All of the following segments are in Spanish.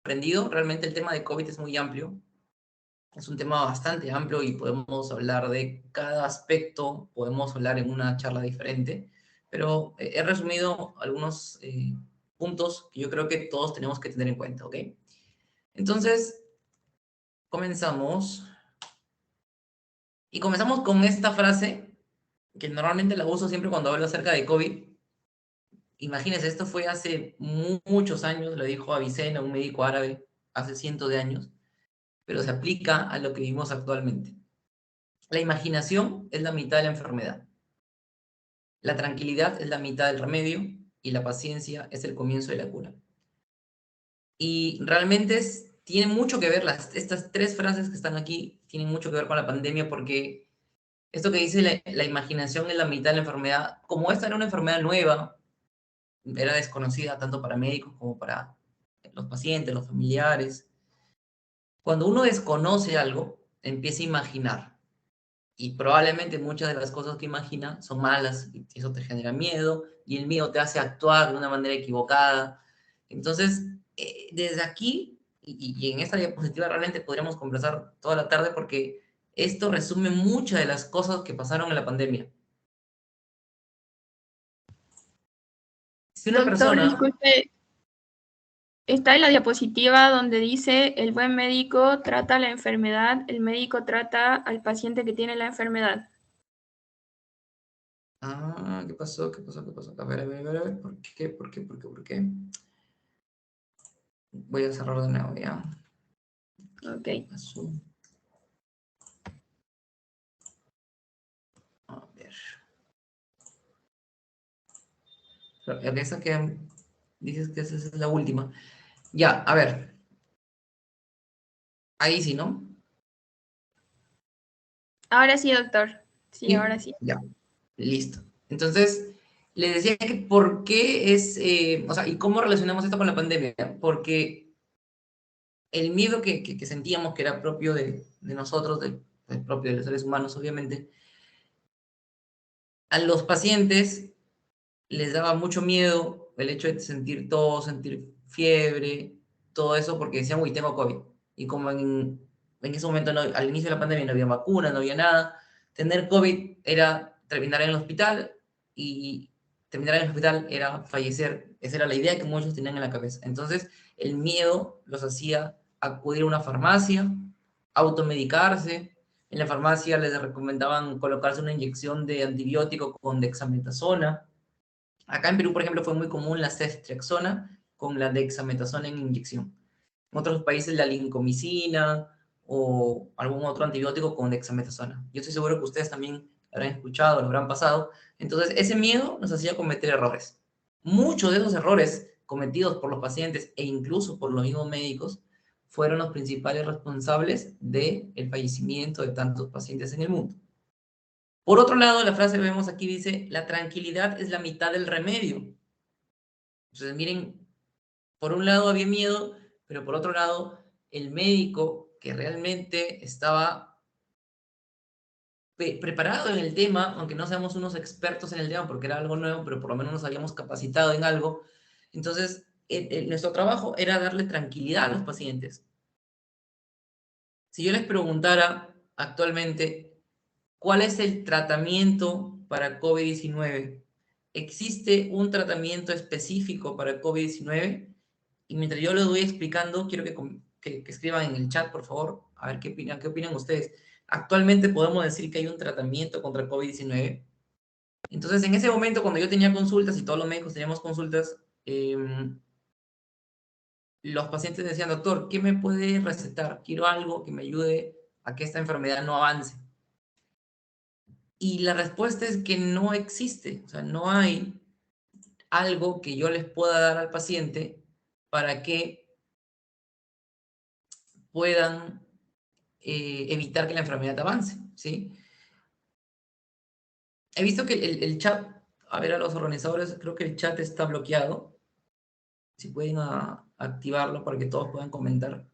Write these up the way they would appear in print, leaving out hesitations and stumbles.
aprendido, realmente el tema de COVID es muy amplio. Es un tema bastante amplio y podemos hablar de cada aspecto, podemos hablar en una charla diferente, pero he resumido algunos puntos que yo creo que todos tenemos que tener en cuenta, ¿ok? Entonces, comenzamos. Y comenzamos con esta frase, que normalmente la uso siempre cuando hablo acerca de COVID. Imagínense, esto fue hace muchos años, lo dijo Avicena, un médico árabe, hace cientos de años, pero se aplica a lo que vivimos actualmente. La imaginación es la mitad de la enfermedad. La tranquilidad es la mitad del remedio y la paciencia es el comienzo de la cura. Y realmente tiene mucho que ver, estas tres frases que están aquí tienen mucho que ver con la pandemia porque esto que dice la imaginación es la mitad de la enfermedad, como esta era una enfermedad nueva, era desconocida tanto para médicos como para los pacientes, los familiares. Cuando uno desconoce algo, empieza a imaginar. Y probablemente muchas de las cosas que imagina son malas, y eso te genera miedo, y el miedo te hace actuar de una manera equivocada. Entonces, desde aquí, y en esta diapositiva realmente podríamos conversar toda la tarde porque esto resume muchas de las cosas que pasaron en la pandemia. Si una Doctor, persona... disculpe, está en la diapositiva donde dice el buen médico trata la enfermedad, el médico trata al paciente que tiene la enfermedad. Ah, ¿qué pasó? ¿Qué pasó? ¿Qué pasó? A ver, a ver, a ver, a ver. ¿Por qué? ¿Por qué? ¿Por qué? ¿Por qué? Voy a cerrar de nuevo, ¿ya? Ok. ¿Qué pasó? A ver. Esa que dices que esa es la última. Ya, a ver. Ahí sí, ¿no? Ahora sí, doctor. Sí, ahora Sí, sí. ya. Listo. Entonces, les decía que por qué o sea, y cómo relacionamos esto con la pandemia. Porque el miedo que sentíamos que era propio de nosotros, propio de los seres humanos, obviamente, a los pacientes les daba mucho miedo el hecho de sentir tos, sentir fiebre, todo eso, porque decían, uy, tengo COVID. Y como en ese momento, al inicio de la pandemia, no había vacuna, no había nada, tener COVID era terminar en el hospital y terminar en el hospital era fallecer. Esa era la idea que muchos tenían en la cabeza. Entonces, el miedo los hacía acudir a una farmacia, automedicarse. En la farmacia les recomendaban colocarse una inyección de antibiótico con dexametasona. Acá en Perú, por ejemplo, fue muy común la ceftriaxona con la dexametasona en inyección. En otros países la lincomicina o algún otro antibiótico con dexametasona. Yo estoy seguro que ustedes también lo habrán escuchado, lo habrán pasado. Entonces, ese miedo nos hacía cometer errores. Muchos de esos errores cometidos por los pacientes e incluso por los mismos médicos fueron los principales responsables del fallecimiento de tantos pacientes en el mundo. Por otro lado, la frase que vemos aquí dice, la tranquilidad es la mitad del remedio. Entonces, miren, por un lado había miedo, pero por otro lado, el médico que realmente estaba preparado en el tema, aunque no seamos unos expertos en el tema porque era algo nuevo, pero por lo menos nos habíamos capacitado en algo. Entonces, nuestro trabajo era darle tranquilidad a los pacientes. Si yo les preguntara actualmente, ¿cuál es el tratamiento para COVID-19? ¿Existe un tratamiento específico para COVID-19? Y mientras yo lo voy explicando, quiero que escriban en el chat, por favor, a ver qué opinan ustedes. Actualmente podemos decir que hay un tratamiento contra COVID-19. Entonces, en ese momento, cuando yo tenía consultas y todos los médicos teníamos consultas, los pacientes decían, doctor, ¿qué me puede recetar? Quiero algo que me ayude a que esta enfermedad no avance. Y la respuesta es que no existe, o sea, no hay algo que yo les pueda dar al paciente para que puedan evitar que la enfermedad avance, ¿sí? He visto que el chat, a ver, a los organizadores, creo que el chat está bloqueado. Si pueden activarlo para que todos puedan comentar.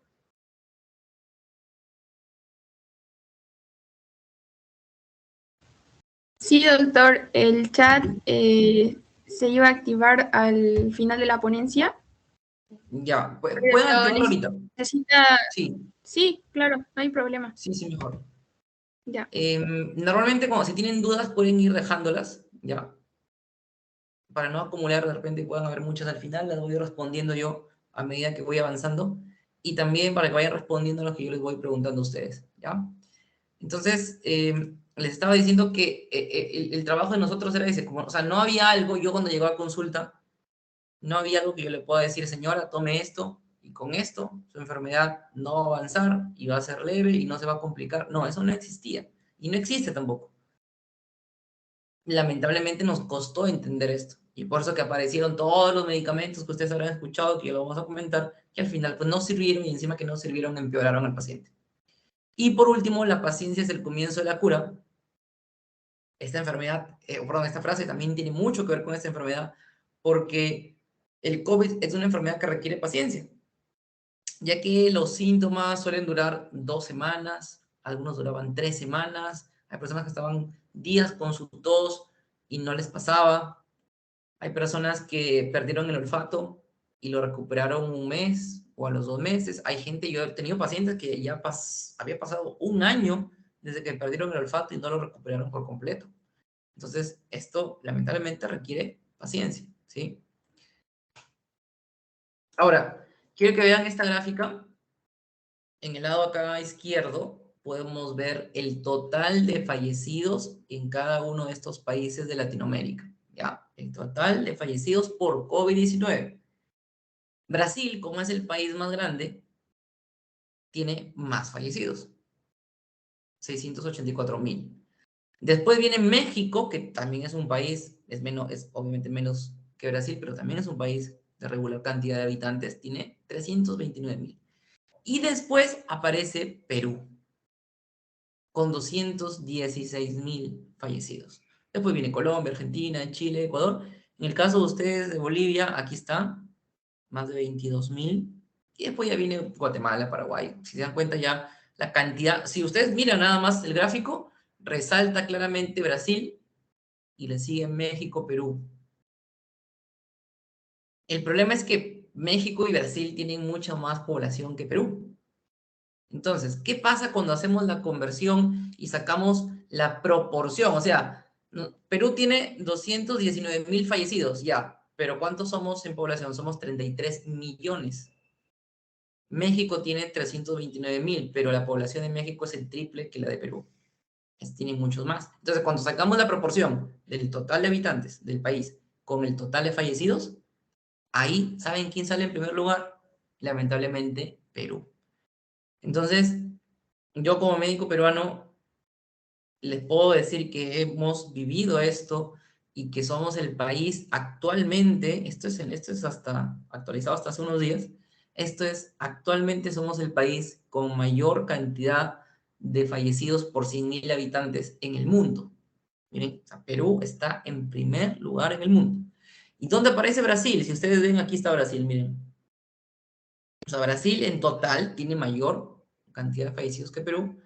Sí, doctor, el chat se iba a activar al final de la ponencia. Ya, pueden Pero activarlo ahorita. necesita... Sí, Sí, claro, no hay problema. sí, sí, mejor. Ya. Normalmente, cuando si tienen dudas, pueden ir dejándolas, ¿ya? Para no acumular, de repente puedan haber muchas al final, las voy respondiendo yo a medida que voy avanzando. Y también para que vayan respondiendo a lo que yo les voy preguntando a ustedes, ¿ya? Entonces, les estaba diciendo que el trabajo de nosotros era ese, como, o sea, no había algo, yo cuando llegaba a consulta, no había algo que yo le pueda decir, señora, tome esto, y con esto su enfermedad no va a avanzar, y va a ser leve, y no se va a complicar. No, eso no existía, y no existe tampoco. Lamentablemente nos costó entender esto, y por eso que aparecieron todos los medicamentos que ustedes habrán escuchado, que ya lo vamos a comentar, que al final pues no sirvieron, y encima que no sirvieron, empeoraron al paciente. Y por último, la paciencia es el comienzo de la cura. Esta enfermedad, perdón, esta frase también tiene mucho que ver con esta enfermedad, porque el COVID es una enfermedad que requiere paciencia, ya que los síntomas suelen durar 2 semanas, algunos duraban 3 semanas, hay personas que estaban días con su tos y no les pasaba, hay personas que perdieron el olfato y lo recuperaron un mes o a los 2 meses, hay gente, yo he tenido pacientes que ya había pasado un año desde que perdieron el olfato y no lo recuperaron por completo. Entonces, esto lamentablemente requiere paciencia, ¿sí? Ahora, quiero que vean esta gráfica. En el lado acá izquierdo podemos ver el total de fallecidos en cada uno de estos países de Latinoamérica, ¿ya? El total de fallecidos por COVID-19. Brasil, como es el país más grande, tiene más fallecidos, 684,000. Después viene México, que también es un país, es obviamente menos que Brasil, pero también es un país de regular cantidad de habitantes, tiene 329,000. Y después aparece Perú, con 216,000 fallecidos. Después viene Colombia, Argentina, Chile, Ecuador. En el caso de ustedes de Bolivia, aquí está, más de 22,000. Y después ya viene Guatemala, Paraguay. Si se dan cuenta ya la cantidad, si ustedes miran nada más el gráfico, resalta claramente Brasil y le sigue México, Perú. El problema es que México y Brasil tienen mucha más población que Perú. Entonces, ¿qué pasa cuando hacemos la conversión y sacamos la proporción? O sea, Perú tiene 219,000 fallecidos, ya, pero ¿cuántos somos en población? Somos 33 millones. México tiene 329,000, pero la población de México es el triple que la de Perú. Tienen muchos más. Entonces, cuando sacamos la proporción del total de habitantes del país con el total de fallecidos, ahí, ¿saben quién sale en primer lugar? Lamentablemente, Perú. Entonces, yo como médico peruano les puedo decir que hemos vivido esto y que somos el país actualmente, esto es hasta actualizado hasta hace unos días, esto es actualmente somos el país con mayor cantidad de fallecidos por 100,000 habitantes en el mundo. Miren, o sea, Perú está en primer lugar en el mundo. ¿Y dónde aparece Brasil? Si ustedes ven, aquí está Brasil, miren. O sea, Brasil en total tiene mayor cantidad de fallecidos que Perú,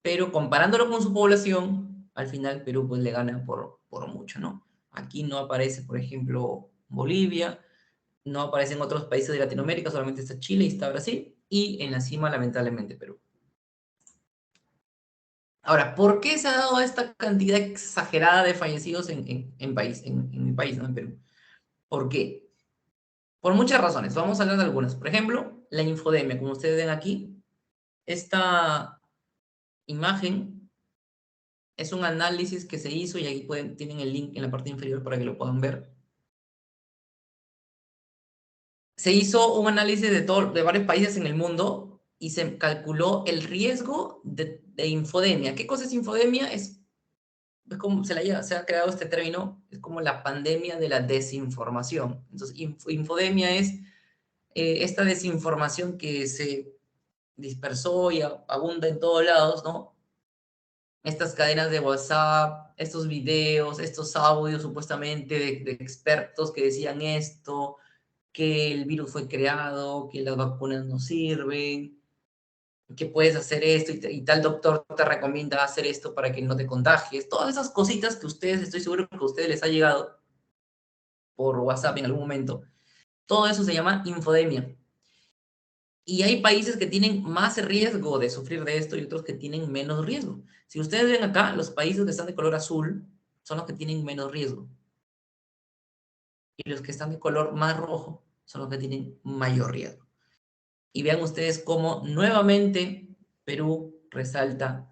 pero comparándolo con su población, al final Perú pues le gana por mucho, ¿no? Aquí no aparece, por ejemplo, Bolivia, no aparecen otros países de Latinoamérica, solamente está Chile y está Brasil, y en la cima, lamentablemente, Perú. Ahora, ¿por qué se ha dado esta cantidad exagerada de fallecidos en mi país, ¿no? En Perú? ¿Por qué? Por muchas razones. Vamos a hablar de algunas. Por ejemplo, la infodemia, como ustedes ven aquí, esta imagen es un análisis que se hizo y ahí tienen el link en la parte inferior para que lo puedan ver. Se hizo un análisis de varios países en el mundo y se calculó el riesgo de infodemia. ¿Qué cosa es infodemia? Es como se ha creado este término, es como la pandemia de la desinformación. Entonces, infodemia es esta desinformación que se dispersó y abunda en todos lados, ¿no? Estas cadenas de WhatsApp, estos videos, estos audios supuestamente de expertos que decían esto, que el virus fue creado, que las vacunas no sirven, que puedes hacer esto y tal doctor te recomienda hacer esto para que no te contagies. Todas esas cositas que ustedes, estoy seguro que a ustedes les ha llegado por WhatsApp en algún momento. Todo eso se llama infodemia. Y hay países que tienen más riesgo de sufrir de esto y otros que tienen menos riesgo. Si ustedes ven acá, los países que están de color azul son los que tienen menos riesgo. Y los que están de color más rojo son los que tienen mayor riesgo. Y vean ustedes cómo nuevamente Perú resalta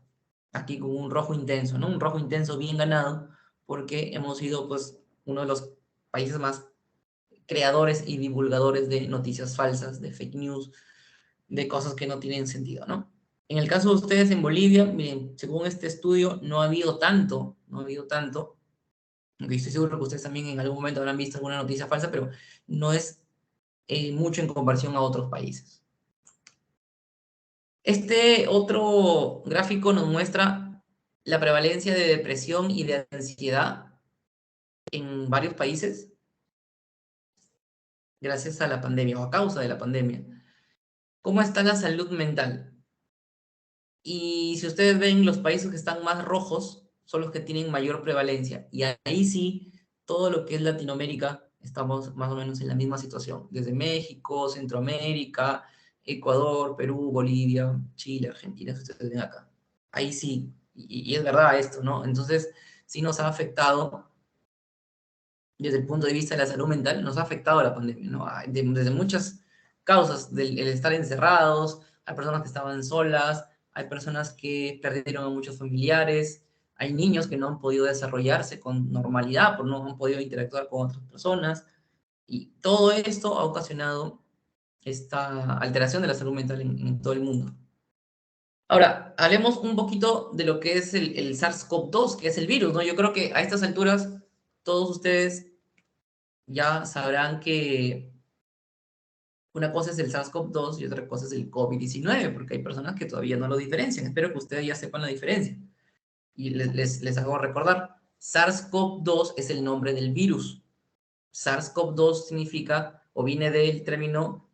aquí con un rojo intenso, ¿no? Un rojo intenso bien ganado, porque hemos sido, pues, uno de los países más creadores y divulgadores de noticias falsas, de fake news, de cosas que no tienen sentido, ¿no? En el caso de ustedes en Bolivia, miren, según este estudio, no ha habido tanto, aunque estoy seguro que ustedes también en algún momento habrán visto alguna noticia falsa, pero no es mucho en comparación a otros países. Este otro gráfico nos muestra la prevalencia de depresión y de ansiedad en varios países gracias a la pandemia o a causa de la pandemia. ¿Cómo está la salud mental? Y si ustedes ven, los países que están más rojos son los que tienen mayor prevalencia. Y ahí sí, todo lo que es Latinoamérica, estamos más o menos en la misma situación. Desde México, Centroamérica, Ecuador, Perú, Bolivia, Chile, Argentina, si ustedes ven acá. Ahí sí, y es verdad esto, ¿no? Entonces, sí nos ha afectado desde el punto de vista de la salud mental, nos ha afectado la pandemia, ¿no? Desde muchas causas, del el estar encerrados, hay personas que estaban solas, hay personas que perdieron a muchos familiares, hay niños que no han podido desarrollarse con normalidad, porque no han podido interactuar con otras personas, y todo esto ha ocasionado esta alteración de la salud mental en todo el mundo. Ahora, hablemos un poquito de lo que es el SARS-CoV-2, que es el virus, ¿no? Yo creo que a estas alturas todos ustedes ya sabrán que una cosa es el SARS-CoV-2 y otra cosa es el COVID-19, porque hay personas que todavía no lo diferencian. Espero que ustedes ya sepan la diferencia. Y les hago recordar, SARS-CoV-2 es el nombre del virus. SARS-CoV-2 significa, o viene del término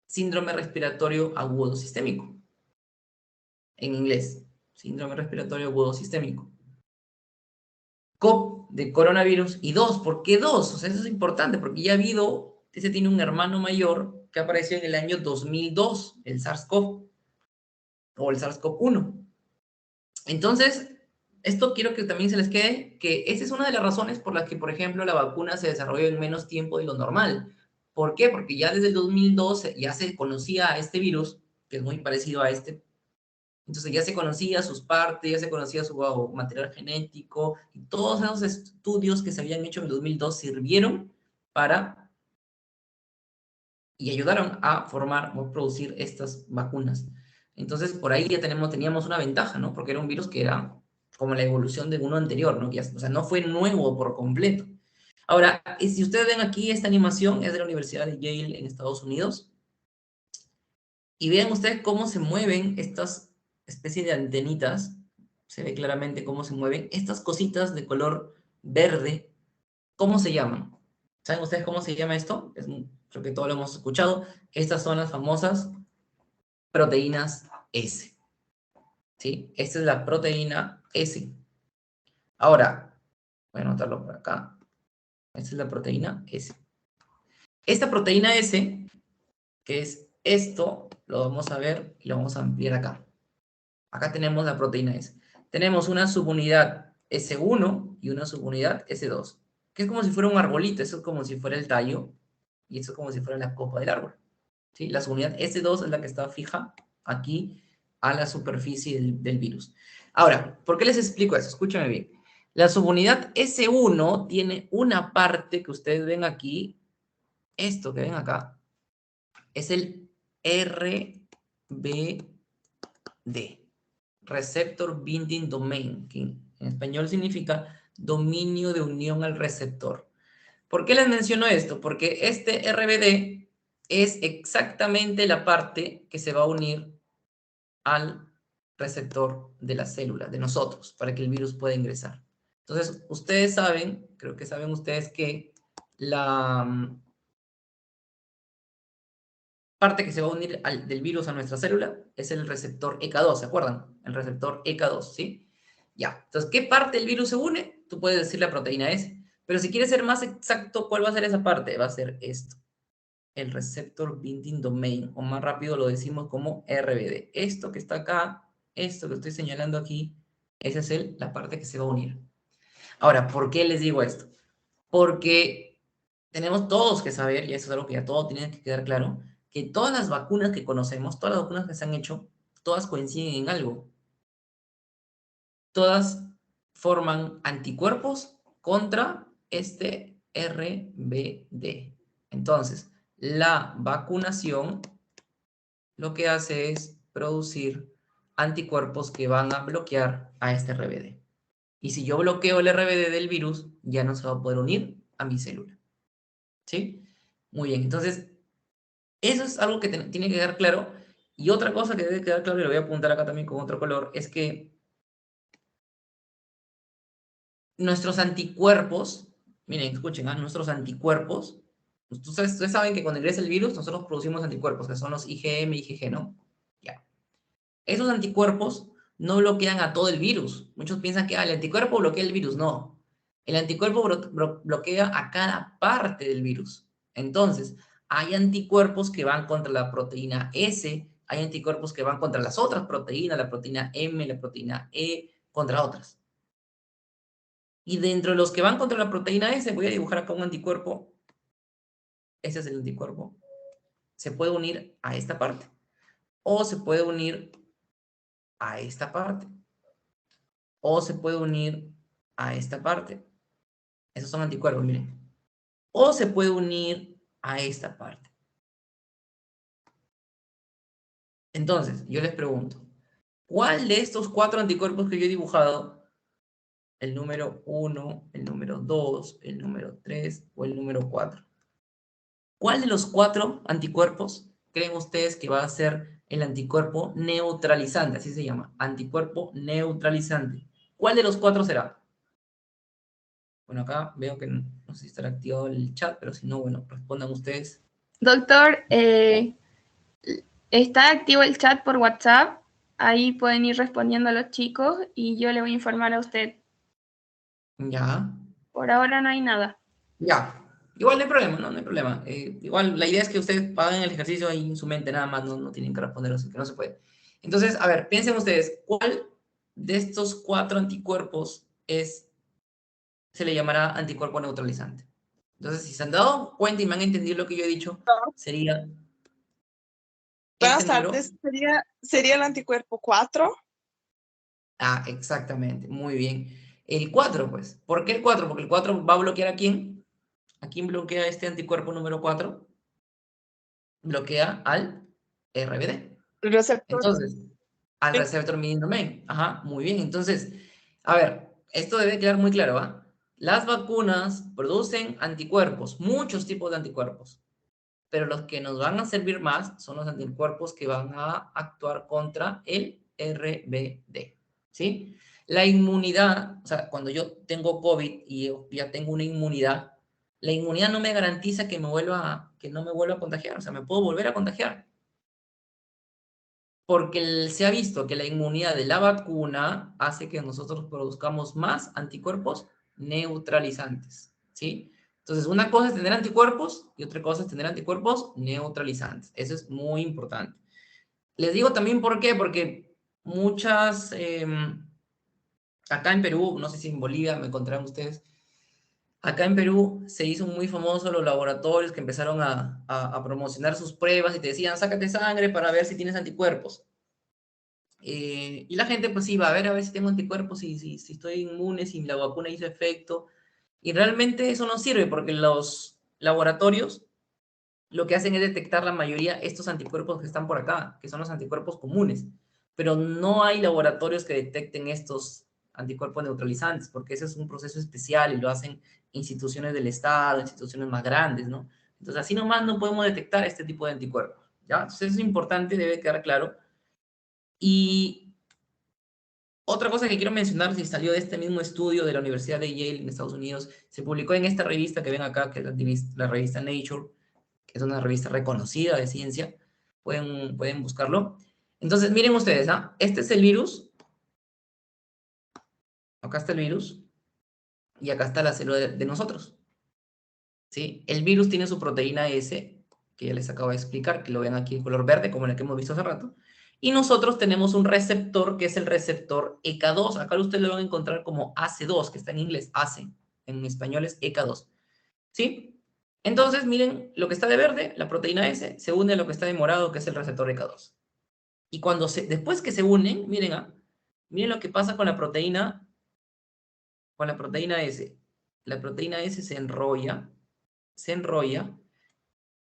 síndrome respiratorio agudo sistémico, en inglés, síndrome respiratorio agudo sistémico. COV de coronavirus y 2. ¿Por qué 2? O sea, eso es importante porque ya ha habido, ese tiene un hermano mayor que apareció en el año 2002, el SARS-CoV o el SARS-CoV-1. Entonces, esto quiero que también se les quede, que esa es una de las razones por las que, por ejemplo, la vacuna se desarrolló en menos tiempo de lo normal. ¿Por qué? Porque ya desde el 2002 ya se conocía a este virus, que es muy parecido a este. Entonces ya se conocía sus partes, ya se conocía su material genético, y todos esos estudios que se habían hecho en el 2002 sirvieron para y ayudaron a formar o producir estas vacunas. Entonces, por ahí ya teníamos una ventaja, ¿no? Porque era un virus que era como la evolución de uno anterior, ¿no? O sea, no fue nuevo por completo. Ahora, si ustedes ven aquí, esta animación es de la Universidad de Yale en Estados Unidos. Y vean ustedes cómo se mueven estas especies de antenitas. Se ve claramente cómo se mueven. Estas cositas de color verde, ¿cómo se llaman? ¿Saben ustedes cómo se llama esto? Creo que todos lo hemos escuchado. Estas son las famosas proteínas S. ¿Sí? Esta es la proteína S. Ahora, voy a anotarlo por acá. Esta es la proteína S. Esta proteína S, que es esto, lo vamos a ver y lo vamos a ampliar acá. Acá tenemos la proteína S. Tenemos una subunidad S1 y una subunidad S2, que es como si fuera un arbolito. Eso es como si fuera el tallo y eso es como si fuera la copa del árbol. ¿Sí? La subunidad S2 es la que está fija aquí a la superficie del virus. Ahora, ¿por qué les explico eso? Escúchame bien. La subunidad S1 tiene una parte que ustedes ven aquí, esto que ven acá, es el RBD, Receptor Binding Domain, que en español significa dominio de unión al receptor. ¿Por qué les menciono esto? Porque este RBD es exactamente la parte que se va a unir al receptor de la célula, de nosotros, para que el virus pueda ingresar. Entonces, ustedes saben, creo que saben ustedes que la parte que se va a unir del virus a nuestra célula es el receptor EK2, ¿se acuerdan? El receptor EK2, ¿sí? Ya, entonces, ¿qué parte del virus se une? tú puedes decir la proteína S. Pero si quieres ser más exacto, ¿cuál va a ser esa parte? Va a ser esto, el Receptor Binding Domain, o más rápido lo decimos como RBD. Esto que está acá, esto que estoy señalando aquí, esa es la parte que se va a unir. Ahora, ¿por qué les digo esto? Porque tenemos todos que saber, y eso es algo que ya todos tienen que quedar claro, que todas las vacunas que conocemos, todas las vacunas que se han hecho, todas coinciden en algo. Todas forman anticuerpos contra este RBD. Entonces, la vacunación lo que hace es producir anticuerpos que van a bloquear a este RBD. Y si yo bloqueo el RBD del virus, ya no se va a poder unir a mi célula. ¿Sí? Muy bien, entonces, eso es algo que tiene que quedar claro. Y otra cosa que debe quedar claro, y lo voy a apuntar acá también con otro color, es que nuestros anticuerpos, miren, escuchen, nuestros anticuerpos, ustedes saben que cuando ingresa el virus, nosotros producimos anticuerpos, que son los IgM y IgG, ¿no? Ya. Esos anticuerpos no bloquean a todo el virus. Muchos piensan que el anticuerpo bloquea el virus. No. El anticuerpo bloquea a cada parte del virus. Entonces, hay anticuerpos que van contra la proteína S, hay anticuerpos que van contra las otras proteínas, la proteína M, la proteína E, contra otras. Y dentro de los que van contra la proteína S, voy a dibujar acá un anticuerpo. Ese es el anticuerpo. Se puede unir a esta parte. O se puede unir a esta parte. O se puede unir a esta parte. Esos son anticuerpos, miren. O se puede unir a esta parte. Entonces, yo les pregunto, ¿cuál de estos 4 anticuerpos que yo he dibujado, el número 1, el número 2, el número 3 o el número 4? ¿Cuál de los 4 anticuerpos creen ustedes que va a ser el anticuerpo neutralizante? Así se llama, anticuerpo neutralizante. ¿Cuál de los 4 será? Bueno, acá veo que no sé si estará activado el chat, pero si no, bueno, respondan ustedes. Doctor, está activo el chat por WhatsApp. Ahí pueden ir respondiendo a los chicos y yo le voy a informar a usted. Ya, Por ahora no hay nada. ya. Igual no hay problema, no hay problema. Igual la idea es que ustedes paguen el ejercicio ahí en su mente, nada más, no tienen que responder, así que no se puede. Entonces, a ver, piensen ustedes, ¿cuál de estos 4 anticuerpos se le llamará anticuerpo neutralizante? Entonces, si se han dado cuenta y me han entendido lo que yo he dicho, sería este Buenas número. tardes, sería el anticuerpo 4. Ah, exactamente, muy bien. El 4, pues. ¿Por qué el 4? Porque el 4 va a bloquear a quién. ¿A quién bloquea este anticuerpo número 4? Bloquea al RBD. El receptor. Entonces, al receptor binding domain. Ajá, muy bien. Entonces, a ver, esto debe quedar muy claro, ¿ah? Las vacunas producen anticuerpos, muchos tipos de anticuerpos, pero los que nos van a servir más son los anticuerpos que van a actuar contra el RBD, ¿sí? La inmunidad, o sea, cuando yo tengo COVID y yo ya tengo una inmunidad, la inmunidad no me garantiza que no me vuelva a contagiar, o sea, me puedo volver a contagiar. Porque se ha visto que la inmunidad de la vacuna hace que nosotros produzcamos más anticuerpos neutralizantes, ¿sí? Entonces, una cosa es tener anticuerpos y otra cosa es tener anticuerpos neutralizantes. Eso es muy importante. Les digo también por qué, porque muchas, acá en Perú, no sé si en Bolivia me encontrarán ustedes, acá en Perú se hizo muy famoso los laboratorios que empezaron a promocionar sus pruebas y te decían, sácate sangre para ver si tienes anticuerpos. Y la gente pues iba a ver si tengo anticuerpos, si estoy inmune, si la vacuna hizo efecto. Y realmente eso no sirve porque los laboratorios lo que hacen es detectar la mayoría estos anticuerpos que están por acá, que son los anticuerpos comunes. Pero no hay laboratorios que detecten estos anticuerpos neutralizantes, porque ese es un proceso especial y lo hacen instituciones del Estado, instituciones más grandes, ¿no? Entonces así nomás no podemos detectar este tipo de anticuerpos, ¿ya? Entonces eso es importante, debe quedar claro. Y otra cosa que quiero mencionar, si salió de este mismo estudio de la Universidad de Yale en Estados Unidos, se publicó en esta revista que ven acá, que es la revista Nature, que es una revista reconocida de ciencia. Pueden buscarlo. Entonces, miren ustedes, ¿ah? Este es el virus. Acá está el virus. Y acá está la célula de nosotros, ¿sí? El virus tiene su proteína S, que ya les acabo de explicar, que lo ven aquí en color verde, como el que hemos visto hace rato. Y nosotros tenemos un receptor, que es el receptor ECA2. Acá ustedes lo van a encontrar como AC2, que está en inglés, AC. En español es ECA2, ¿sí? Entonces, miren, lo que está de verde, la proteína S, se une a lo que está de morado, que es el receptor ECA2. Y después que se unen, miren, miren lo que pasa con la proteína S. La proteína S se enrolla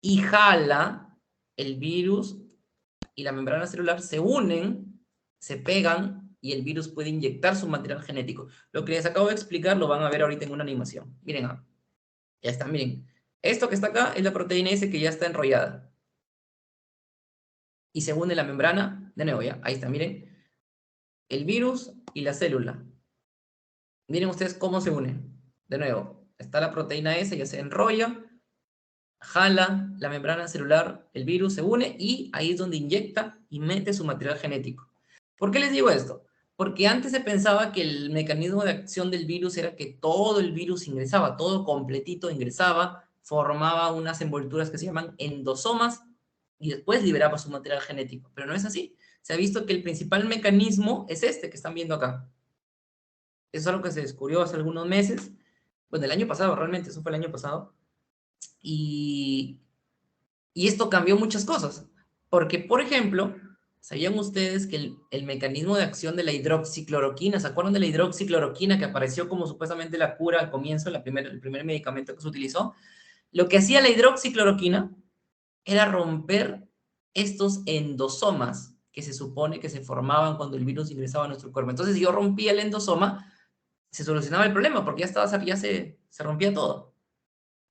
y jala el virus y la membrana celular, se unen, se pegan y el virus puede inyectar su material genético. Lo que les acabo de explicar lo van a ver ahorita en una animación. Miren, ya está, miren. Esto que está acá es la proteína S que ya está enrollada. Y se une la membrana, de nuevo ya, ahí está, miren. El virus y la célula. Miren ustedes cómo se unen. De nuevo, está la proteína S, ya se enrolla, jala la membrana celular, el virus se une y ahí es donde inyecta y mete su material genético. ¿Por qué les digo esto? Porque antes se pensaba que el mecanismo de acción del virus era que todo el virus ingresaba, todo completito ingresaba, formaba unas envolturas que se llaman endosomas y después liberaba su material genético. Pero no es así. Se ha visto que el principal mecanismo es este que están viendo acá. Eso es algo que se descubrió hace algunos meses. Bueno, el año pasado, realmente, eso fue el año pasado. Y esto cambió muchas cosas. Porque, por ejemplo, ¿sabían ustedes que el mecanismo de acción de la hidroxicloroquina, ¿se acuerdan de la hidroxicloroquina que apareció como supuestamente la cura al comienzo, el primer medicamento que se utilizó? Lo que hacía la hidroxicloroquina era romper estos endosomas que se supone que se formaban cuando el virus ingresaba a nuestro cuerpo. Entonces, si yo rompía el endosoma, se solucionaba el problema, porque ya se rompía todo.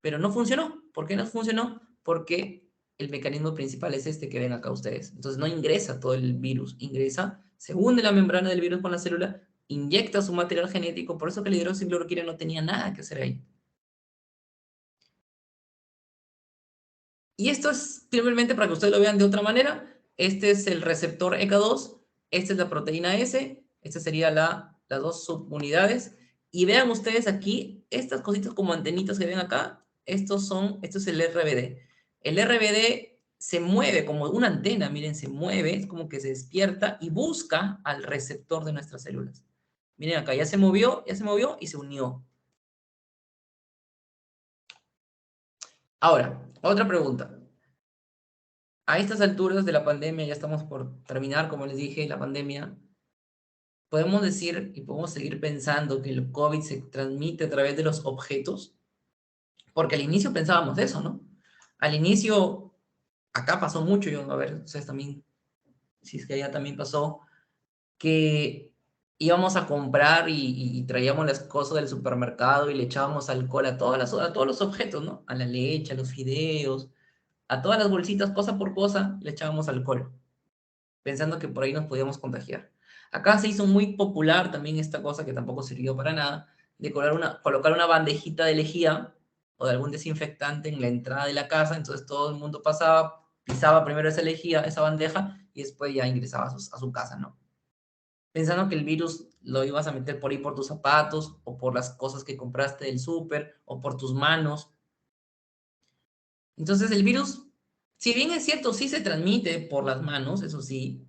Pero no funcionó. ¿Por qué no funcionó? Porque el mecanismo principal es este que ven acá ustedes. Entonces no ingresa todo el virus, ingresa, se hunde la membrana del virus con la célula, inyecta su material genético, por eso que la hidroxicloroquina no tenía nada que hacer ahí. Y esto es simplemente para que ustedes lo vean de otra manera. Este es el receptor ECA2, esta es la proteína S, estas serían las dos subunidades. Y vean ustedes aquí, estas cositas como antenitas que ven acá, esto es el RBD. El RBD se mueve como una antena, miren, se mueve, es como que se despierta y busca al receptor de nuestras células. Miren acá, ya se movió y se unió. Ahora, otra pregunta. A estas alturas de la pandemia, ya estamos por terminar, como les dije, la pandemia, podemos decir y podemos seguir pensando que el COVID se transmite a través de los objetos, porque al inicio pensábamos eso, ¿no? Al inicio, acá pasó mucho, a ver, ustedes también, si es que allá también pasó, que íbamos a comprar y traíamos las cosas del supermercado y le echábamos alcohol a todos los objetos, ¿no? A la leche, a los fideos, a todas las bolsitas, cosa por cosa, le echábamos alcohol, pensando que por ahí nos podíamos contagiar. Acá se hizo muy popular también esta cosa que tampoco sirvió para nada, de colocar una bandejita de lejía o de algún desinfectante en la entrada de la casa, entonces todo el mundo pasaba, pisaba primero esa lejía, esa bandeja, y después ya ingresaba a su casa, ¿no? Pensando que el virus lo ibas a meter por ahí por tus zapatos, o por las cosas que compraste del súper, o por tus manos. Entonces el virus, si bien es cierto, sí se transmite por las manos, eso sí,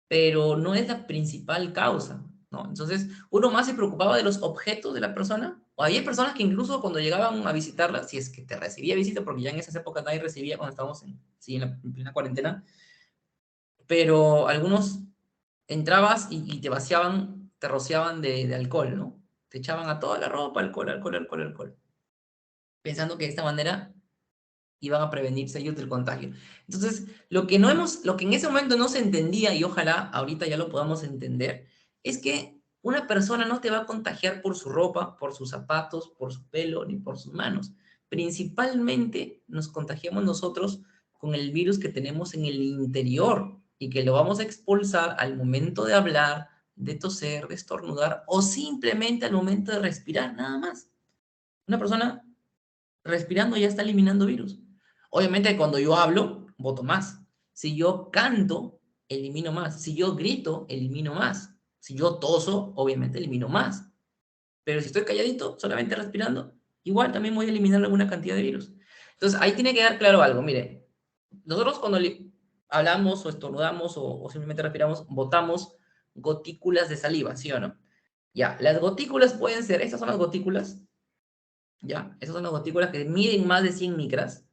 pero no es la principal causa, ¿no? Entonces, uno más se preocupaba de los objetos de la persona, o había personas que incluso cuando llegaban a visitarla, si es que te recibía visita, porque ya en esas épocas nadie recibía cuando estábamos en plena cuarentena, pero algunos entrabas y te vaciaban, te rociaban de alcohol, ¿no? Te echaban a toda la ropa alcohol, alcohol, alcohol, alcohol, pensando que de esta manera iban a prevenirse ellos del contagio. Entonces, lo que en ese momento no se entendía, y ojalá ahorita ya lo podamos entender, es que una persona no te va a contagiar por su ropa, por sus zapatos, por su pelo, ni por sus manos. Principalmente nos contagiamos nosotros con el virus que tenemos en el interior y que lo vamos a expulsar al momento de hablar, de toser, de estornudar o simplemente al momento de respirar, nada más. Una persona respirando ya está eliminando virus. Obviamente cuando yo hablo, voto más. Si yo canto, elimino más. Si yo grito, elimino más. Si yo toso, obviamente elimino más. Pero si estoy calladito, solamente respirando, igual también voy a eliminar alguna cantidad de virus. Entonces, ahí tiene que quedar claro algo. Mire, nosotros cuando hablamos o estornudamos o simplemente respiramos, botamos gotículas de saliva, ¿sí o no? Ya, las gotículas pueden ser, estas son las gotículas, ya, esas son las gotículas que miden más de 100 micras,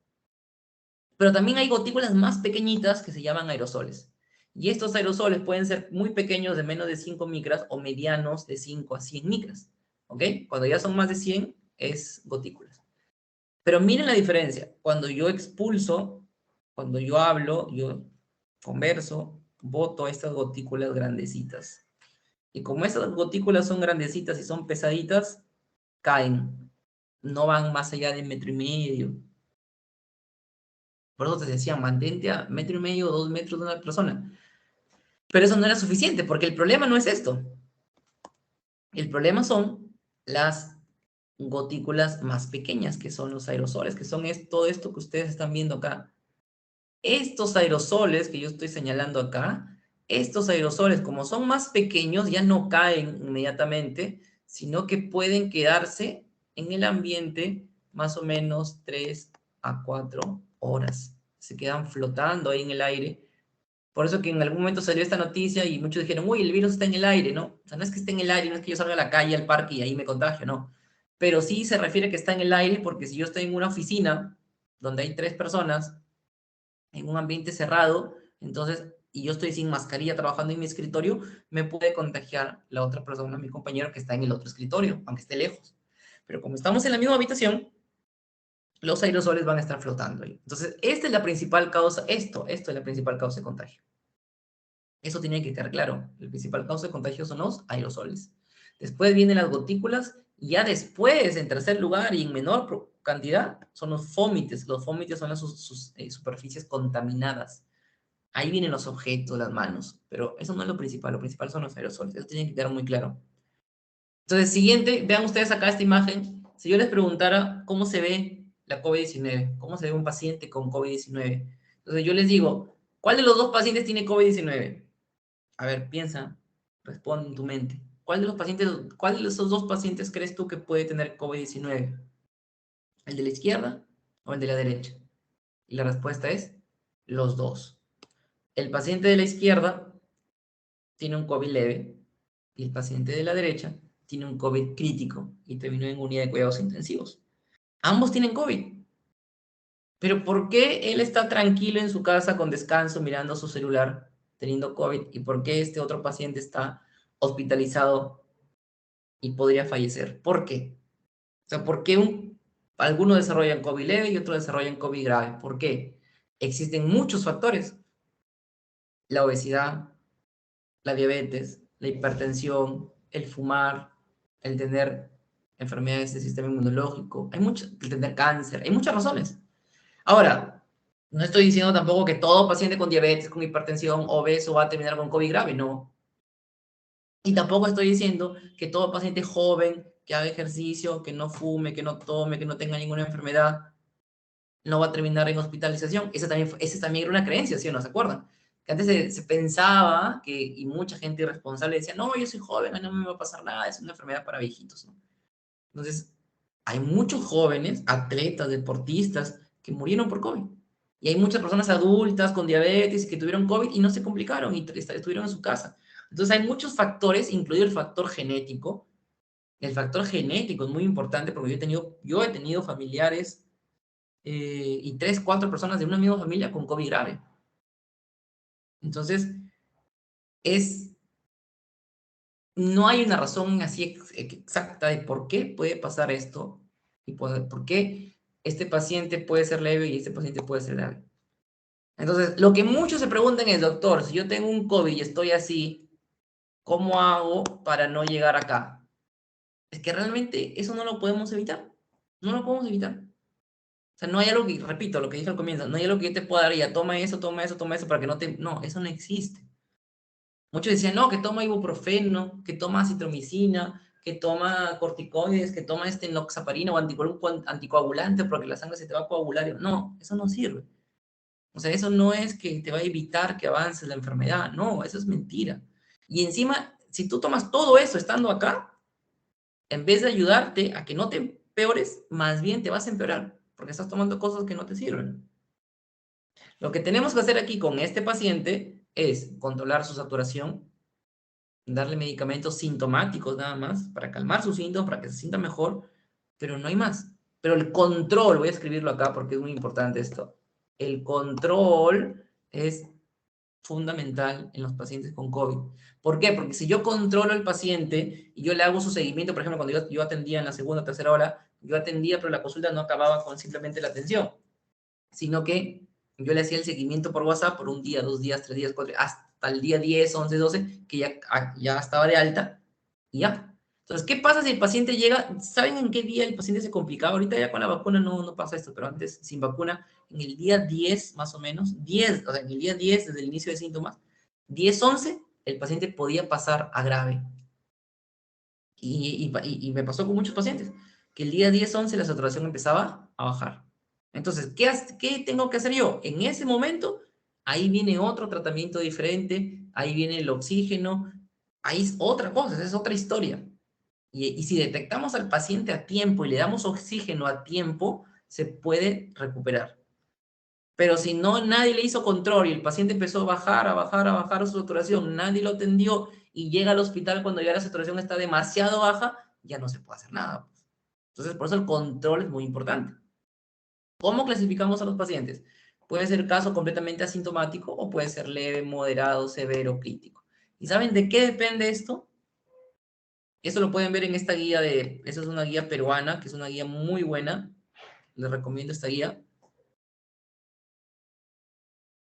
pero también hay gotículas más pequeñitas que se llaman aerosoles. Y estos aerosoles pueden ser muy pequeños, de menos de 5 micras, o medianos de 5 a 100 micras, ¿ok? Cuando ya son más de 100, es gotículas. Pero miren la diferencia. Cuando yo expulso, cuando yo hablo, yo converso, boto estas gotículas grandecitas. Y como estas gotículas son grandecitas y son pesaditas, caen. No van más allá de 1,5 metros. Por eso te decía, mantente a 1,5 metros o 2 metros de una persona. Pero eso no era suficiente, porque el problema no es esto. El problema son las gotículas más pequeñas, que son los aerosoles, que son todo esto que ustedes están viendo acá. Estos aerosoles que yo estoy señalando acá, estos aerosoles, como son más pequeños, ya no caen inmediatamente, sino que pueden quedarse en el ambiente más o menos 3 a 4 horas. Se quedan flotando ahí en el aire. Por eso que en algún momento salió esta noticia y muchos dijeron, uy, el virus está en el aire, ¿no? O sea, no es que esté en el aire, no es que yo salga a la calle, al parque y ahí me contagio, no. Pero sí se refiere que está en el aire porque si yo estoy en una oficina donde hay 3 personas, en un ambiente cerrado, entonces, y yo estoy sin mascarilla trabajando en mi escritorio, me puede contagiar la otra persona, mi compañero que está en el otro escritorio, aunque esté lejos. Pero como estamos en la misma habitación, los aerosoles van a estar flotando ahí. Entonces, esta es la principal causa, esto es la principal causa de contagio. Eso tiene que quedar claro. La principal causa de contagio son los aerosoles. Después vienen las gotículas y ya después, en tercer lugar y en menor cantidad, son los fómites. Los fómites son las superficies contaminadas. Ahí vienen los objetos, las manos, pero eso no es lo principal son los aerosoles. Eso tiene que quedar muy claro. Entonces, siguiente, vean ustedes acá esta imagen. Si yo les preguntara cómo se ve la COVID-19, cómo se ve un paciente con COVID-19, entonces yo les digo, ¿cuál de los dos pacientes tiene COVID-19? A ver, piensa, responde en tu mente. ¿Cuál de esos dos pacientes crees tú que puede tener COVID-19? ¿El de la izquierda o el de la derecha? Y la respuesta es los dos. El paciente de la izquierda tiene un COVID leve y el paciente de la derecha tiene un COVID crítico y terminó en unidad de cuidados intensivos. Ambos tienen COVID. Pero ¿por qué él está tranquilo en su casa con descanso mirando su celular teniendo COVID? ¿Y por qué este otro paciente está hospitalizado y podría fallecer? ¿Por qué? O sea, ¿por qué algunos desarrollan COVID leve y otros desarrollan COVID grave? ¿Por qué? Existen muchos factores. La obesidad, la diabetes, la hipertensión, el fumar, el tener enfermedades del sistema inmunológico, el tener cáncer, hay muchas razones. Ahora, no estoy diciendo tampoco que todo paciente con diabetes, con hipertensión, obeso va a terminar con COVID grave, no. Y tampoco estoy diciendo que todo paciente joven que haga ejercicio, que no fume, que no tome, que no tenga ninguna enfermedad, no va a terminar en hospitalización. Esa también era una creencia, ¿sí o no se acuerdan? Que antes se pensaba y mucha gente irresponsable decía, no, yo soy joven, no me va a pasar nada, es una enfermedad para viejitos, ¿no? Entonces, hay muchos jóvenes, atletas, deportistas, que murieron por COVID. Y hay muchas personas adultas con diabetes que tuvieron COVID y no se complicaron y estuvieron en su casa. Entonces, hay muchos factores, incluido el factor genético. El factor genético es muy importante porque yo he tenido familiares y 3, 4 personas de una misma familia con COVID grave. Entonces, no hay una razón así exacta de por qué puede pasar esto y por qué este paciente puede ser leve y este paciente puede ser grave. Entonces, lo que muchos se preguntan es, doctor, si yo tengo un COVID y estoy así, ¿cómo hago para no llegar acá? Es que realmente eso no lo podemos evitar. No lo podemos evitar. O sea, no hay algo que, repito, lo que dije al comienzo, no hay algo que yo te pueda dar ya, toma eso, toma eso, toma eso, para que no te... No, eso no existe. Muchos decían, no, que toma ibuprofeno, que toma citromicina, que toma corticoides, que toma enoxaparina o anticoagulante porque la sangre se te va a coagular. No, eso no sirve. O sea, eso no es que te va a evitar que avance la enfermedad. No, eso es mentira. Y encima, si tú tomas todo eso estando acá, en vez de ayudarte a que no te empeores, más bien te vas a empeorar, porque estás tomando cosas que no te sirven. Lo que tenemos que hacer aquí con este paciente es controlar su saturación, darle medicamentos sintomáticos nada más, para calmar sus síntomas, para que se sienta mejor, pero no hay más. Pero el control, voy a escribirlo acá porque es muy importante esto, el control es fundamental en los pacientes con COVID. ¿Por qué? Porque si yo controlo al paciente y yo le hago su seguimiento, por ejemplo, cuando yo atendía en la segunda o tercera hora, yo atendía, pero la consulta no acababa con simplemente la atención, sino que yo le hacía el seguimiento por WhatsApp por un día, 2 días, 3 días, 4, hasta el día 10, 11, 12, que ya estaba de alta, y ya. Entonces, ¿qué pasa si el paciente llega? ¿Saben en qué día el paciente se complicaba? Ahorita ya con la vacuna no pasa esto, pero antes, sin vacuna, en el día 10, más o menos, 10, o sea, en el día 10, desde el inicio de síntomas, 10, 11, el paciente podía pasar a grave. Y me pasó con muchos pacientes, que el día 10, 11 la saturación empezaba a bajar. Entonces, ¿qué tengo que hacer yo? En ese momento, ahí viene otro tratamiento diferente, ahí viene el oxígeno, ahí es otra cosa, es otra historia. Y si detectamos al paciente a tiempo y le damos oxígeno a tiempo, se puede recuperar. Pero si no, nadie le hizo control y el paciente empezó a bajar, a bajar, a bajar su saturación, nadie lo atendió y llega al hospital cuando ya la saturación está demasiado baja, ya no se puede hacer nada. Entonces, por eso el control es muy importante. ¿Cómo clasificamos a los pacientes? Puede ser caso completamente asintomático o puede ser leve, moderado, severo, crítico. ¿Y saben de qué depende esto? Esto lo pueden ver en esta guía esa es una guía peruana, que es una guía muy buena. Les recomiendo esta guía.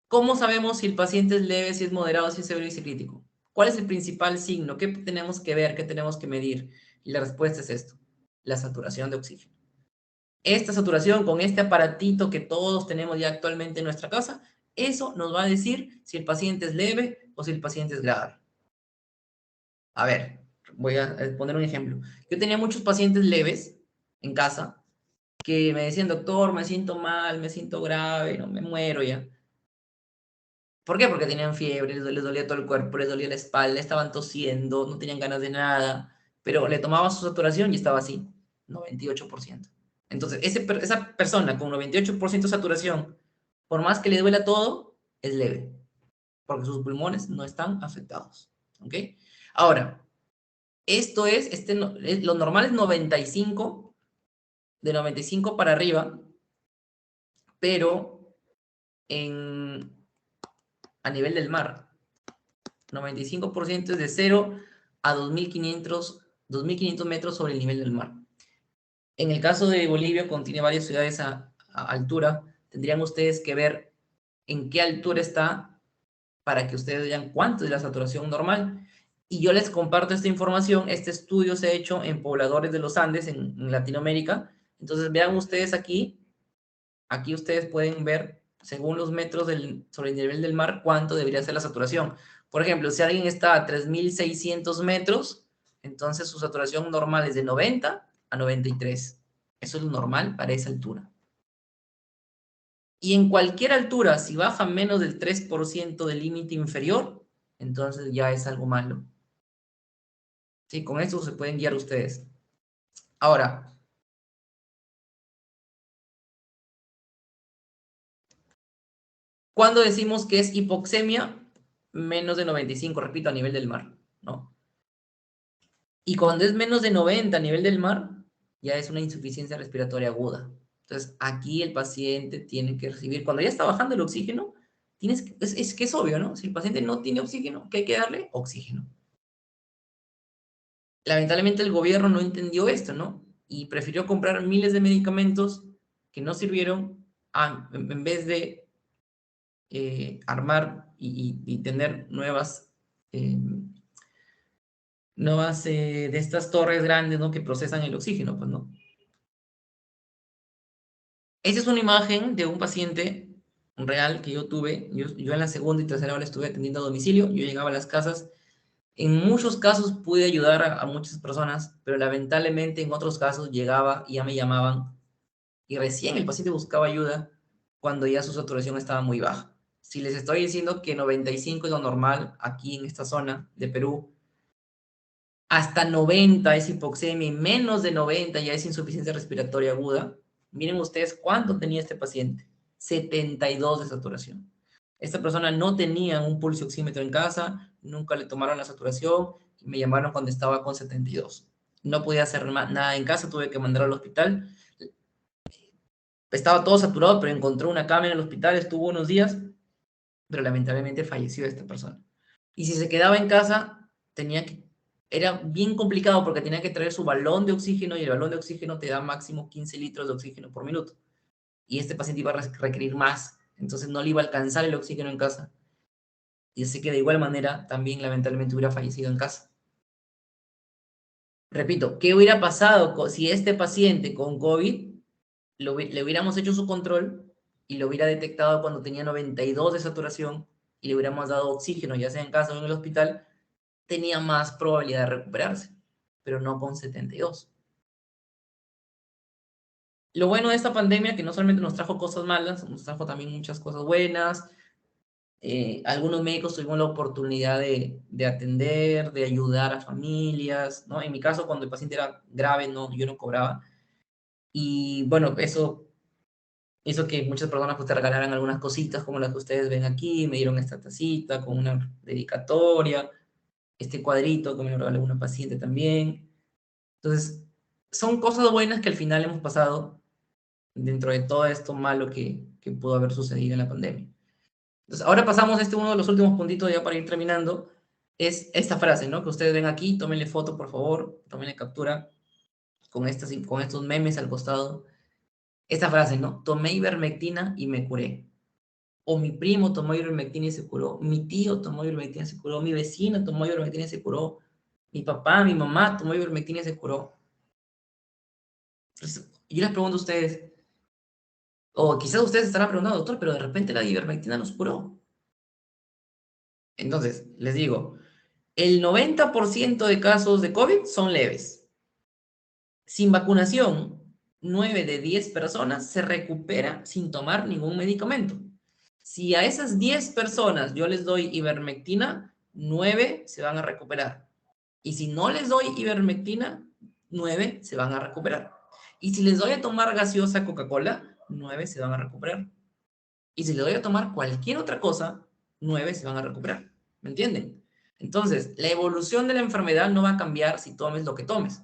¿Cómo sabemos si el paciente es leve, si es moderado, si es severo y si es crítico? ¿Cuál es el principal signo? ¿Qué tenemos que ver? ¿Qué tenemos que medir? Y la respuesta es esto, la saturación de oxígeno. Esta saturación con este aparatito que todos tenemos ya actualmente en nuestra casa, eso nos va a decir si el paciente es leve o si el paciente es grave. A ver, voy a poner un ejemplo. Yo tenía muchos pacientes leves en casa que me decían, doctor, me siento mal, me siento grave, no me muero ya. ¿Por qué? Porque tenían fiebre, les dolía todo el cuerpo, les dolía la espalda, estaban tosiendo, no tenían ganas de nada, pero le tomaba su saturación y estaba así, 98%. Entonces, esa persona con 98% de saturación, por más que le duela todo, es leve, porque sus pulmones no están afectados. ¿Ok? Ahora, lo normal es 95, de 95 para arriba, pero a nivel del mar. 95% es de 0 a 2.500 metros sobre el nivel del mar. En el caso de Bolivia, como tiene varias ciudades a altura, tendrían ustedes que ver en qué altura está para que ustedes vean cuánto es la saturación normal. Y yo les comparto esta información. Este estudio se ha hecho en pobladores de los Andes, en Latinoamérica. Entonces, vean ustedes aquí. Aquí ustedes pueden ver, según los metros sobre el nivel del mar, cuánto debería ser la saturación. Por ejemplo, si alguien está a 3.600 metros, entonces su saturación normal es de 90 a 93. Eso es lo normal para esa altura. Y en cualquier altura, si baja menos del 3% del límite inferior, entonces ya es algo malo. Sí, con esto se pueden guiar ustedes. Ahora, ¿cuándo decimos que es hipoxemia? Menos de 95, repito, a nivel del mar, ¿no? Y cuando es menos de 90 a nivel del mar, ya es una insuficiencia respiratoria aguda. Entonces, aquí el paciente tiene que recibir, cuando ya está bajando el oxígeno, es que es obvio, ¿no? Si el paciente no tiene oxígeno, ¿qué hay que darle? Oxígeno. Lamentablemente el gobierno no entendió esto, ¿no? Y prefirió comprar miles de medicamentos que no sirvieron en vez de armar y tener eh, nuevas de estas torres grandes, ¿no? Que procesan el oxígeno, pues, ¿no? Esa es una imagen de un paciente real que yo tuve. Yo en la segunda y tercera hora estuve atendiendo a domicilio. Yo llegaba a las casas. En muchos casos pude ayudar a muchas personas, pero lamentablemente en otros casos llegaba y ya me llamaban y recién el paciente buscaba ayuda cuando ya su saturación estaba muy baja. Si les estoy diciendo que 95 es lo normal aquí en esta zona de Perú, hasta 90 es hipoxemia y menos de 90 ya es insuficiencia respiratoria aguda. Miren ustedes cuánto tenía este paciente. 72 de saturación. Esta persona no tenía un pulso oxímetro en casa, nunca le tomaron la saturación y me llamaron cuando estaba con 72. No podía hacer nada en casa, tuve que mandar al hospital. Estaba todo saturado, pero encontró una cama en el hospital, estuvo unos días, pero lamentablemente falleció esta persona. Y si se quedaba en casa, era bien complicado porque tenía que traer su balón de oxígeno y el balón de oxígeno te da máximo 15 litros de oxígeno por minuto. Y este paciente iba a requerir más, entonces no le iba a alcanzar el oxígeno en casa. Y así que de igual manera también lamentablemente hubiera fallecido en casa. Repito, ¿qué hubiera pasado si este paciente con COVID le hubiéramos hecho su control y lo hubiera detectado cuando tenía 92 de saturación y le hubiéramos dado oxígeno, ya sea en casa o en el hospital? Tenía más probabilidad de recuperarse, pero no con 72. Lo bueno de esta pandemia es que no solamente nos trajo cosas malas, nos trajo también muchas cosas buenas. Algunos médicos tuvimos la oportunidad de atender, de ayudar a familias, ¿no? En mi caso, cuando el paciente era grave, no, yo no cobraba. Y bueno, eso hizo que muchas personas pues, te regalaran algunas cositas como las que ustedes ven aquí. Me dieron esta tacita con una dedicatoria, este cuadrito que me lo regaló una paciente también. Entonces, son cosas buenas que al final hemos pasado dentro de todo esto malo que pudo haber sucedido en la pandemia. Entonces, ahora pasamos a uno de los últimos puntitos ya para ir terminando, es esta frase, ¿no? Que ustedes ven aquí, tómenle foto, por favor, tómenle captura con estos memes al costado. Esta frase, ¿no? Tomé ivermectina y me curé. O mi primo tomó ivermectina y se curó. Mi tío tomó ivermectina y se curó. Mi vecino tomó ivermectina y se curó. Mi papá, mi mamá tomó ivermectina y se curó. Entonces, yo les pregunto a ustedes, o quizás ustedes estarán preguntando, doctor, pero de repente la ivermectina nos curó. Entonces, les digo, el 90% de casos de COVID son leves. Sin vacunación, 9 de 10 personas se recupera sin tomar ningún medicamento. Si a esas 10 personas yo les doy ivermectina, 9 se van a recuperar. Y si no les doy ivermectina, 9 se van a recuperar. Y si les doy a tomar gaseosa Coca-Cola, 9 se van a recuperar. Y si les doy a tomar cualquier otra cosa, 9 se van a recuperar. ¿Me entienden? Entonces, la evolución de la enfermedad no va a cambiar si tomes lo que tomes.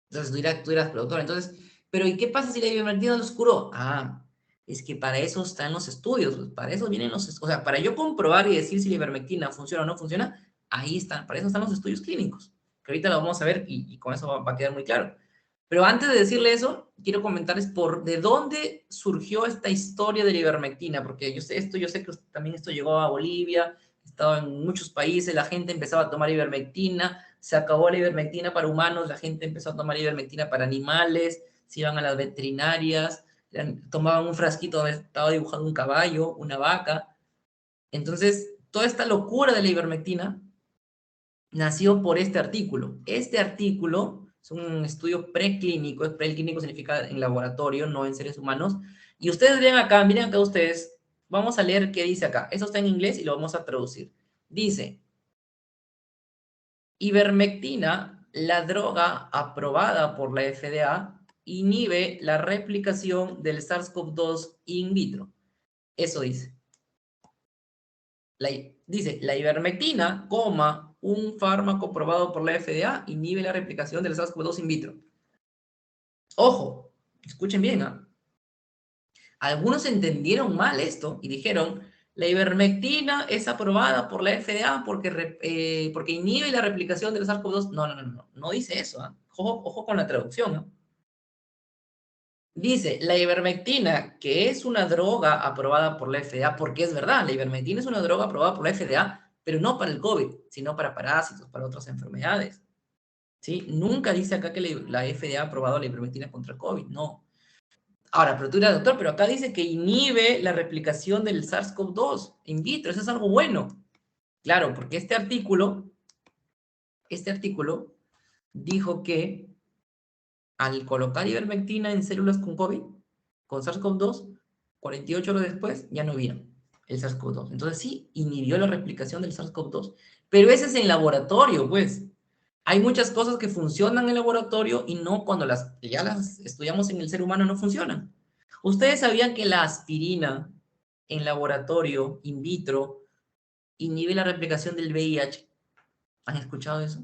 Entonces, tú dirás, pero doctor, entonces, pero ¿y qué pasa si la ivermectina los curó? Ah, es que para eso están los estudios, pues, para eso vienen o sea, para yo comprobar y decir si la ivermectina funciona o no funciona, ahí están, para eso están los estudios clínicos, que ahorita lo vamos a ver y con eso va a quedar muy claro. Pero antes de decirle eso, quiero comentarles de dónde surgió esta historia de la ivermectina, porque yo sé que también esto llegó a Bolivia, estaba en muchos países, la gente empezaba a tomar ivermectina, se acabó la ivermectina para humanos, la gente empezó a tomar ivermectina para animales, se iban a las veterinarias, tomaban un frasquito donde estaba dibujado un caballo, una vaca. Entonces, toda esta locura de la ivermectina nació por este artículo. Este artículo es un estudio preclínico, preclínico significa en laboratorio, no en seres humanos. Y ustedes miren acá ustedes, vamos a leer qué dice acá. Eso está en inglés y lo vamos a traducir. Dice, ivermectina, la droga aprobada por la FDA, inhibe la replicación del SARS-CoV-2 in vitro. Eso dice. Dice, la ivermectina, un fármaco aprobado por la FDA, inhibe la replicación del SARS-CoV-2 in vitro. Ojo, escuchen bien, ¿ah? Algunos entendieron mal esto y dijeron, la ivermectina es aprobada por la FDA porque inhibe la replicación del SARS-CoV-2. No dice eso, ¿ah? Ojo con la traducción, ¿ah? Dice, la ivermectina, que es una droga aprobada por la FDA, porque es verdad, la ivermectina es una droga aprobada por la FDA, pero no para el COVID, sino para parásitos, para otras enfermedades. ¿Sí? Nunca dice acá que la FDA ha aprobado la ivermectina contra el COVID, no. Ahora, pero tú dirás, doctor, pero acá dice que inhibe la replicación del SARS-CoV-2 in vitro, eso es algo bueno. Claro, porque este artículo dijo que al colocar ivermectina en células con COVID, con SARS-CoV-2, 48 horas después ya no vieron. el SARS-CoV-2. Entonces sí, inhibió la replicación del SARS-CoV-2. Pero ese es en laboratorio, pues. Hay muchas cosas que funcionan en laboratorio y no cuando ya las estudiamos en el ser humano no funcionan. ¿Ustedes sabían que la aspirina en laboratorio, in vitro, inhibe la replicación del VIH? ¿Han escuchado eso?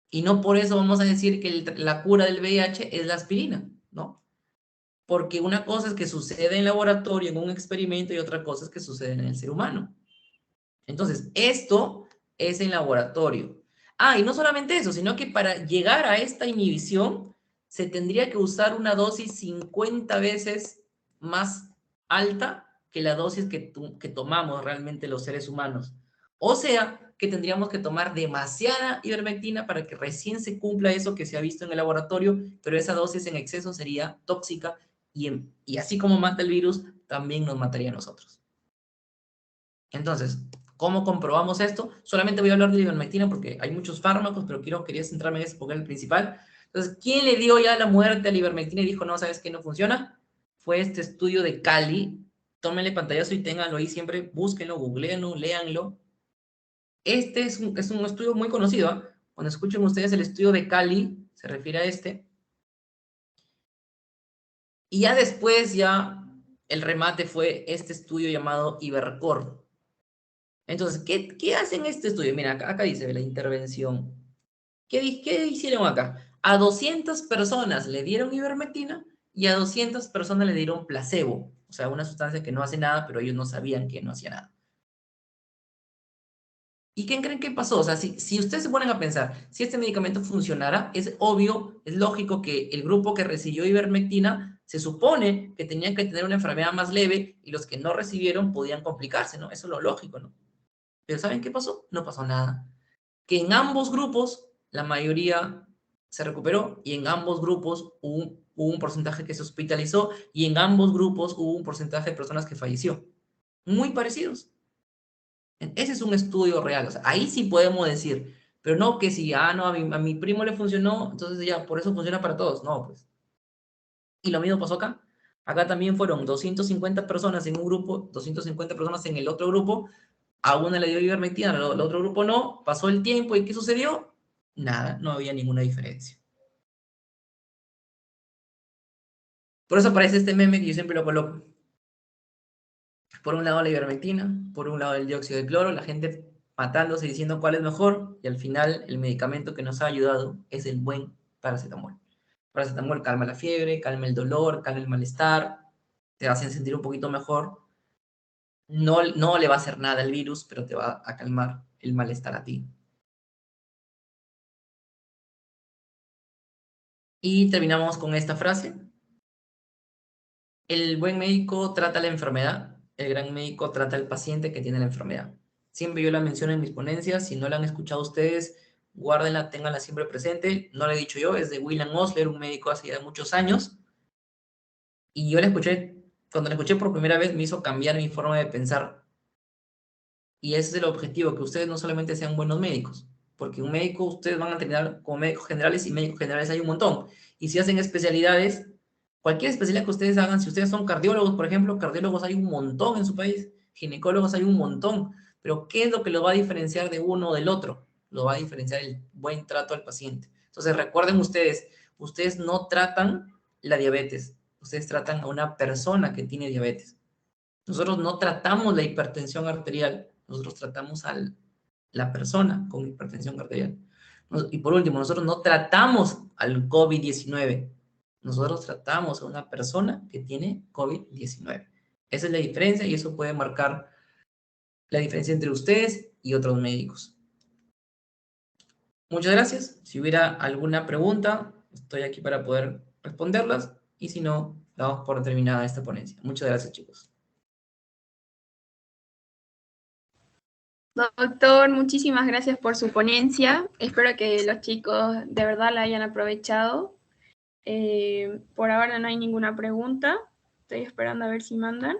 Y no por eso vamos a decir que la cura del VIH es la aspirina, ¿no? Porque una cosa es que sucede en laboratorio, en un experimento, y otra cosa es que sucede en el ser humano. Entonces, esto es en laboratorio. Ah, y no solamente eso, sino que para llegar a esta inhibición se tendría que usar una dosis 50 veces más alta que la dosis que tomamos realmente los seres humanos. O sea, que tendríamos que tomar demasiada ivermectina para que recién se cumpla eso que se ha visto en el laboratorio, pero esa dosis en exceso sería tóxica y así como mata el virus, también nos mataría a nosotros. Entonces, ¿cómo comprobamos esto? Solamente voy a hablar de la ivermectina porque hay muchos fármacos, pero quería centrarme en ese porque es el principal. Entonces, ¿quién le dio ya la muerte a la ivermectina y dijo, no, ¿sabes qué? No funciona? Fue este estudio de Cali. Tómenle pantallazo y ténganlo ahí siempre, búsquenlo, googleenlo, léanlo. Este es un estudio muy conocido, ¿eh? Cuando escuchen ustedes el estudio de Cali, se refiere a este. Y ya después, el remate fue este estudio llamado Ivercor. Entonces, ¿qué hacen este estudio? Mira, acá dice la intervención. ¿Qué hicieron acá? A 200 personas le dieron ivermectina y a 200 personas le dieron placebo. O sea, una sustancia que no hace nada, pero ellos no sabían que no hacía nada. ¿Y qué creen que pasó? O sea, si ustedes se ponen a pensar, si este medicamento funcionara, es obvio, es lógico que el grupo que recibió ivermectina se supone que tenían que tener una enfermedad más leve y los que no recibieron podían complicarse, ¿no? Eso es lo lógico, ¿no? Pero ¿saben qué pasó? No pasó nada. Que en ambos grupos la mayoría se recuperó y en ambos grupos hubo un porcentaje que se hospitalizó y en ambos grupos hubo un porcentaje de personas que falleció. Muy parecidos. Ese es un estudio real. O sea, ahí sí podemos decir, pero no que si, no, a mi primo le funcionó, entonces ya, por eso funciona para todos. No, pues. Y lo mismo pasó acá. Acá también fueron 250 personas en un grupo, 250 personas en el otro grupo. A una le dio ivermectina, al otro grupo no. Pasó el tiempo y ¿qué sucedió? Nada, no había ninguna diferencia. Por eso aparece este meme que yo siempre lo coloco. Por un lado la ivermectina, por un lado el dióxido de cloro, la gente matándose y diciendo cuál es mejor, y al final el medicamento que nos ha ayudado es el buen paracetamol. Paracetamol calma la fiebre, calma el dolor, calma el malestar, te hacen sentir un poquito mejor. No, no le va a hacer nada al virus, pero te va a calmar el malestar a ti. Y terminamos con esta frase. El buen médico trata la enfermedad, el gran médico trata al paciente que tiene la enfermedad. Siempre yo la menciono en mis ponencias, si no la han escuchado ustedes, guárdenla, ténganla siempre presente. No la he dicho yo, es de William Osler, un médico hace ya muchos años. Y yo la escuché, cuando la escuché por primera vez me hizo cambiar mi forma de pensar. Y ese es el objetivo, que ustedes no solamente sean buenos médicos, porque un médico, ustedes van a terminar como médicos generales y médicos generales hay un montón. Y si hacen especialidades, cualquier especialidad que ustedes hagan, si ustedes son cardiólogos, por ejemplo, cardiólogos hay un montón en su país, ginecólogos hay un montón, pero ¿qué es lo que lo va a diferenciar de uno o del otro? Lo va a diferenciar el buen trato al paciente. Entonces recuerden ustedes no tratan la diabetes, ustedes tratan a una persona que tiene diabetes. Nosotros no tratamos la hipertensión arterial, nosotros tratamos a la persona con hipertensión arterial. Y por último, nosotros no tratamos al COVID-19, nosotros tratamos a una persona que tiene COVID-19. Esa es la diferencia y eso puede marcar la diferencia entre ustedes y otros médicos. Muchas gracias. Si hubiera alguna pregunta, estoy aquí para poder responderlas y si no, damos por terminada esta ponencia. Muchas gracias, chicos. Doctor, muchísimas gracias por su ponencia. Espero que los chicos de verdad la hayan aprovechado. Por ahora no hay ninguna pregunta. Estoy esperando a ver si mandan.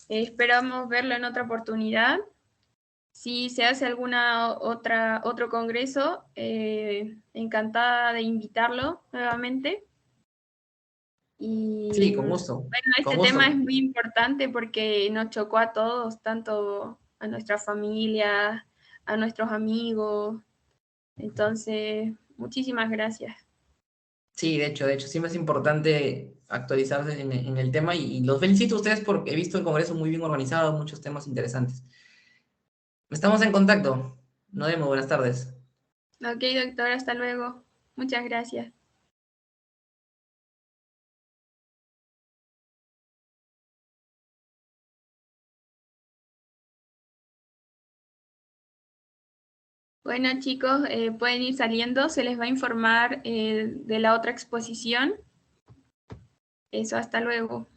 Esperamos verlo en otra oportunidad. Si se hace otro congreso, encantada de invitarlo nuevamente. Y Sí, con gusto. bueno, Con este tema es gusto. muy importante porque nos chocó a todos, tanto a nuestra familia, a nuestros amigos. Entonces, muchísimas gracias. Sí, de hecho, siempre es importante actualizarse en el tema y los felicito a ustedes porque he visto el Congreso muy bien organizado, muchos temas interesantes. Estamos en contacto. Nos vemos, buenas tardes. Ok, doctor, hasta luego. Muchas gracias. Bueno, chicos, pueden ir saliendo. Se les va a informar de la otra exposición. Eso, hasta luego.